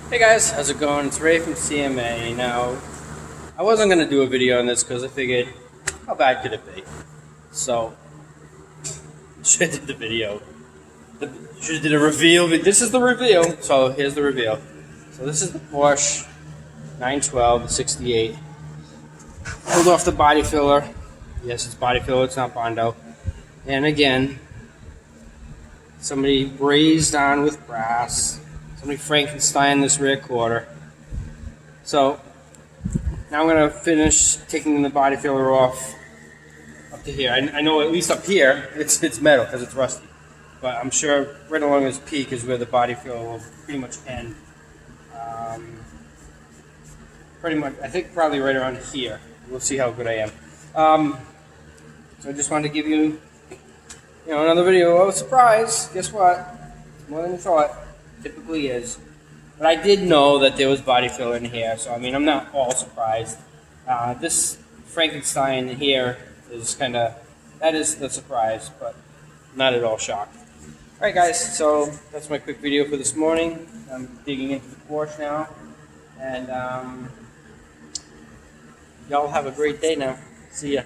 Hey guys, how's it going? It's Ray from CMA. Now, I wasn't going to do a video on this because I figured, how bad could it be? So, should have did the video. Should have did a reveal. This is the reveal. So, here's the reveal. So, this is the Porsche 912, the 68. Pulled off the body filler. Yes, it's body filler, it's not Bondo. And again, somebody brazed on with brass. Somebody Frankensteined this rear quarter. So now I'm going to finish taking the body filler off up to here. I know at least up here it's metal because it's rusty. But I'm sure right along this peak is where the body filler will pretty much end. Pretty much, I think probably right around here. We'll see how good I am. So I just wanted to give you, another video. Oh, surprise! Guess what? More than you thought. Typically is. But I did know that there was body filler in here, so I mean, I'm not all surprised. This Frankenstein here is that is the surprise, but not at all shocked. Alright guys, so that's my quick video for this morning. I'm digging into the Porsche now, and y'all have a great day now. See ya.